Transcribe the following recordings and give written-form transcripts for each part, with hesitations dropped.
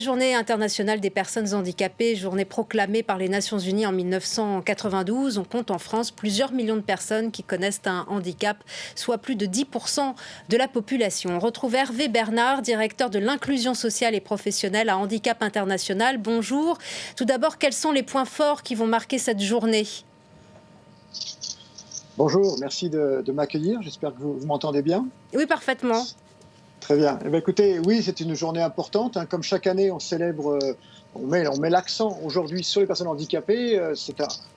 Journée internationale des personnes handicapées, journée proclamée par les Nations Unies en 1992. On compte en France plusieurs millions de personnes qui connaissent un handicap, soit plus de 10% de la population. On retrouve Hervé Bernard, directeur de l'inclusion sociale et professionnelle à Handicap International. Bonjour. Tout d'abord, quels sont les points forts qui vont marquer cette journée ? Bonjour, merci de m'accueillir. J'espère que vous m'entendez bien. Oui, parfaitement. Très bien. Eh bien, écoutez, oui, c'est une journée importante, hein. Comme chaque année, on célèbre, on met l'accent aujourd'hui sur les personnes handicapées.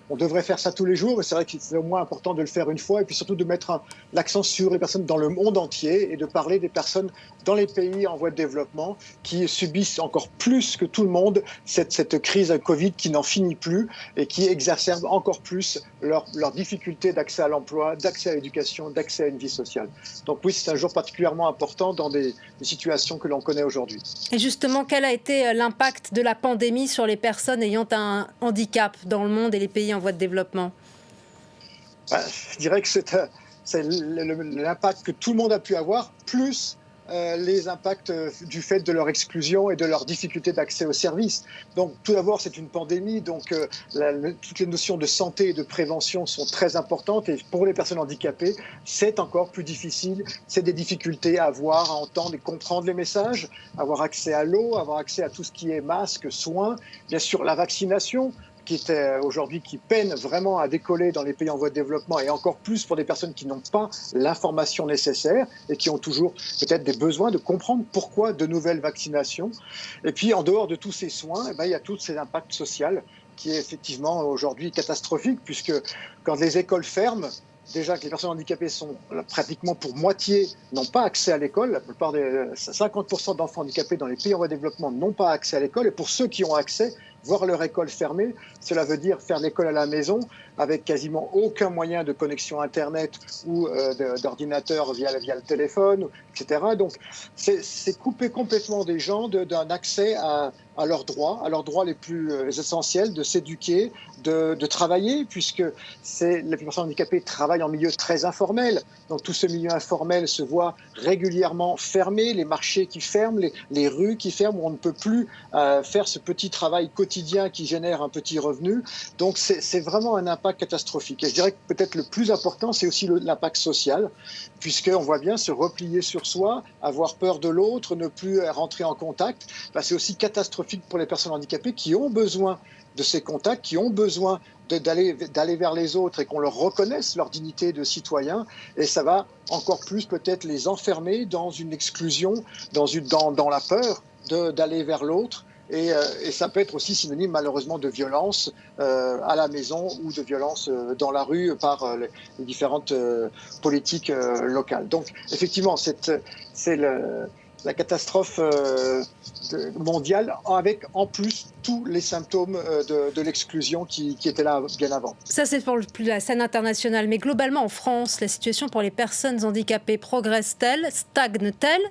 On devrait faire ça tous les jours, mais c'est vrai que c'est au moins important de le faire une fois, et puis surtout de mettre l'accent sur les personnes dans le monde entier et de parler des personnes dans les pays en voie de développement qui subissent encore plus que tout le monde cette crise Covid qui n'en finit plus et qui exacerbe encore plus leur difficulté d'accès à l'emploi, d'accès à l'éducation, d'accès à une vie sociale. Donc oui, c'est un jour particulièrement important dans des situations que l'on connaît aujourd'hui. Et justement, quel a été l'impact de la pandémie sur les personnes ayant un handicap dans le monde et les pays en voie de développement ? Je dirais que c'est l'impact que tout le monde a pu avoir, plus les impacts du fait de leur exclusion et de leur difficulté d'accès aux services. Donc tout d'abord, c'est une pandémie, donc toutes les notions de santé et de prévention sont très importantes, et pour les personnes handicapées, c'est encore plus difficile. C'est des difficultés à voir, à entendre et comprendre les messages, avoir accès à l'eau, avoir accès à tout ce qui est masques, soins, bien sûr la vaccination, qui peine vraiment à décoller dans les pays en voie de développement, et encore plus pour des personnes qui n'ont pas l'information nécessaire et qui ont toujours peut-être des besoins de comprendre pourquoi de nouvelles vaccinations. Et puis en dehors de tous ces soins, il y a tous ces impacts sociaux qui est effectivement aujourd'hui catastrophique, puisque quand les écoles ferment, déjà que les personnes handicapées sont pratiquement pour moitié n'ont pas accès à l'école. La plupart des 50% d'enfants handicapés dans les pays en voie de développement n'ont pas accès à l'école. Et pour ceux qui ont accès, voir leur école fermée, cela veut dire faire l'école à la maison avec quasiment aucun moyen de connexion Internet ou d'ordinateur via le téléphone, etc. Donc c'est couper complètement des gens d'un accès à leurs droits les plus essentiels, de s'éduquer, de travailler, puisque les personnes handicapées travaillent en milieu très informel. Donc tout ce milieu informel se voit régulièrement fermé, les marchés qui ferment, les rues qui ferment, où on ne peut plus faire ce petit travail quotidien qui génère un petit revenu. Donc c'est vraiment un impact catastrophique. Et je dirais que peut-être le plus important, c'est aussi l'impact social, puisqu'on voit bien se replier sur soi, avoir peur de l'autre, ne plus rentrer en contact. C'est aussi catastrophique pour les personnes handicapées qui ont besoin de ces contacts, qui ont besoin d'aller vers les autres et qu'on leur reconnaisse leur dignité de citoyen. Et ça va encore plus peut-être les enfermer dans une exclusion, dans la peur d'aller vers l'autre. Et ça peut être aussi synonyme malheureusement de violence à la maison ou de violence dans la rue par les différentes politiques locales. Donc effectivement, c'est la catastrophe mondiale, avec en plus tous les symptômes de l'exclusion qui étaient là bien avant. Ça, c'est pour la scène internationale. Mais globalement, en France, la situation pour les personnes handicapées progresse-t-elle, stagne-t-elle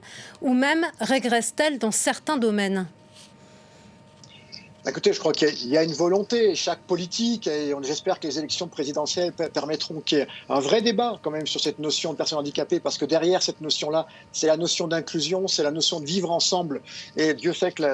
ou même régresse-t-elle dans certains domaines ? Écoutez, je crois qu'il y a une volonté, chaque politique, et j'espère que les élections présidentielles permettront qu'il y ait un vrai débat quand même sur cette notion de personnes handicapées, parce que derrière cette notion-là, c'est la notion d'inclusion, c'est la notion de vivre ensemble. Et Dieu sait que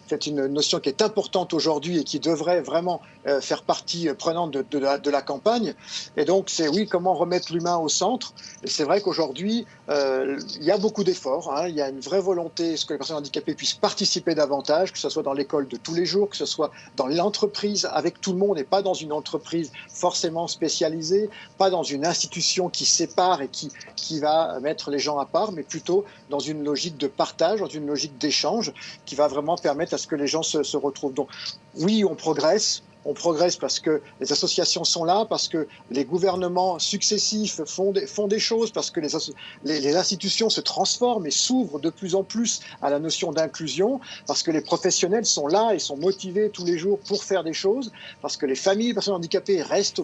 c'est une notion qui est importante aujourd'hui et qui devrait vraiment faire partie prenante de la campagne. Et donc, c'est oui, comment remettre l'humain au centre. Et c'est vrai qu'aujourd'hui, il y a beaucoup d'efforts, hein. Il y a une vraie volonté que les personnes handicapées puissent participer davantage, que ce soit dans l'école de tous les jours, que ce soit dans l'entreprise avec tout le monde, et pas dans une entreprise forcément spécialisée, pas dans une institution qui sépare et qui va mettre les gens à part, mais plutôt dans une logique de partage, dans une logique d'échange qui va vraiment permettre à ce que les gens se retrouvent. Donc oui, on progresse. On progresse parce que les associations sont là, parce que les gouvernements successifs font des choses, parce que les institutions se transforment et s'ouvrent de plus en plus à la notion d'inclusion, parce que les professionnels sont là et sont motivés tous les jours pour faire des choses, parce que les familles des personnes handicapées restent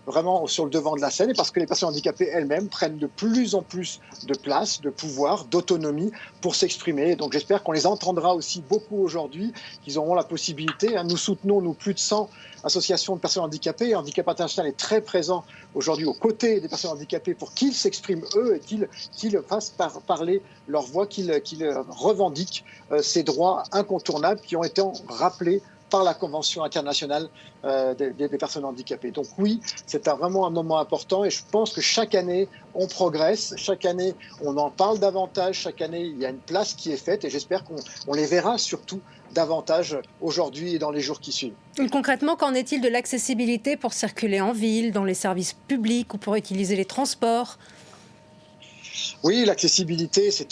vraiment sur le devant de la scène, et parce que les personnes handicapées elles-mêmes prennent de plus en plus de place, de pouvoir, d'autonomie pour s'exprimer. Donc j'espère qu'on les entendra aussi beaucoup aujourd'hui, qu'ils auront la possibilité. Nous soutenons, nous, plus de 100 associations de personnes handicapées. Handicap International est très présent aujourd'hui aux côtés des personnes handicapées pour qu'ils s'expriment eux et qu'ils fassent parler leur voix, qu'ils revendiquent ces droits incontournables qui ont été rappelés par la Convention internationale des personnes handicapées. Donc oui, c'est vraiment un moment important et je pense que chaque année, on progresse, chaque année, on en parle davantage, chaque année, il y a une place qui est faite et j'espère qu'on les verra surtout davantage aujourd'hui et dans les jours qui suivent. Concrètement, qu'en est-il de l'accessibilité pour circuler en ville, dans les services publics ou pour utiliser les transports ? Oui, l'accessibilité, c'est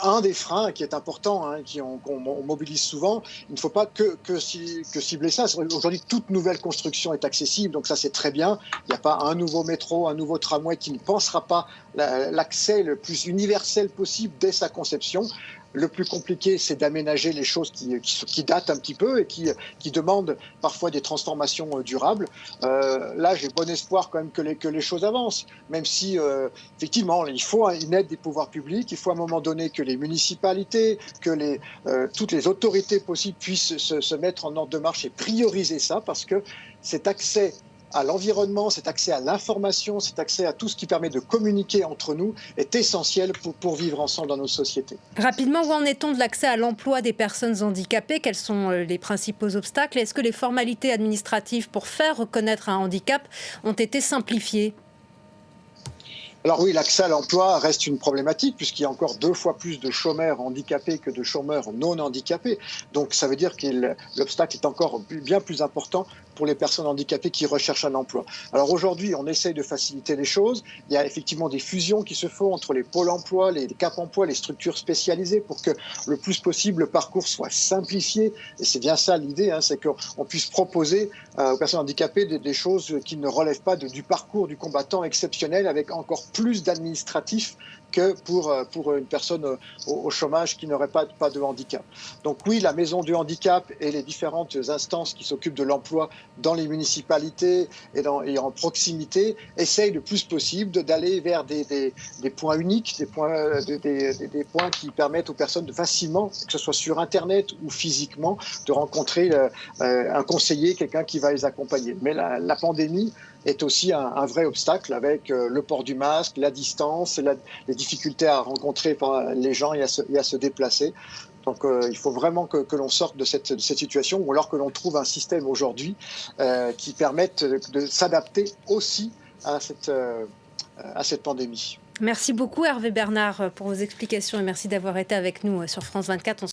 un des freins qui est important, qu'on mobilise souvent. Il ne faut pas que cibler ça. Aujourd'hui, toute nouvelle construction est accessible, donc ça c'est très bien. Il n'y a pas un nouveau métro, un nouveau tramway qui ne pensera pas l'accès le plus universel possible dès sa conception. Le plus compliqué, c'est d'aménager les choses qui datent un petit peu et qui demandent parfois des transformations durables. Là, j'ai bon espoir quand même que les choses avancent, même si effectivement, il faut une aide des pouvoirs publics. Il faut à un moment donné que les municipalités, que toutes les autorités possibles puissent se mettre en ordre de marche et prioriser ça, parce que cet accès à l'environnement, cet accès à l'information, cet accès à tout ce qui permet de communiquer entre nous est essentiel pour vivre ensemble dans nos sociétés. Rapidement, où en est-on de l'accès à l'emploi des personnes handicapées ? Quels sont les principaux obstacles ? Est-ce que les formalités administratives pour faire reconnaître un handicap ont été simplifiées ? Alors oui, l'accès à l'emploi reste une problématique puisqu'il y a encore 2 fois plus de chômeurs handicapés que de chômeurs non handicapés. Donc ça veut dire que l'obstacle est encore bien plus important pour les personnes handicapées qui recherchent un emploi. Alors aujourd'hui, on essaye de faciliter les choses. Il y a effectivement des fusions qui se font entre les pôles emploi, les Cap emploi, les structures spécialisées pour que le plus possible le parcours soit simplifié. Et c'est bien ça l'idée, c'est qu'on puisse proposer aux personnes handicapées des choses qui ne relèvent pas du parcours du combattant exceptionnel avec encore plus d'administratifs que pour une personne au chômage qui n'aurait pas de handicap. Donc oui, la maison du handicap et les différentes instances qui s'occupent de l'emploi dans les municipalités et en proximité essayent le plus possible d'aller vers des points uniques, des points qui permettent aux personnes de facilement, que ce soit sur Internet ou physiquement, de rencontrer un conseiller, quelqu'un qui va les accompagner. Mais la pandémie est aussi un vrai obstacle avec le port du masque, la distance, les difficultés à rencontrer les gens et à se déplacer. Donc il faut vraiment que l'on sorte de cette situation ou alors que l'on trouve un système aujourd'hui qui permette de s'adapter aussi à cette pandémie. Merci beaucoup Hervé Bernard pour vos explications et merci d'avoir été avec nous sur France 24.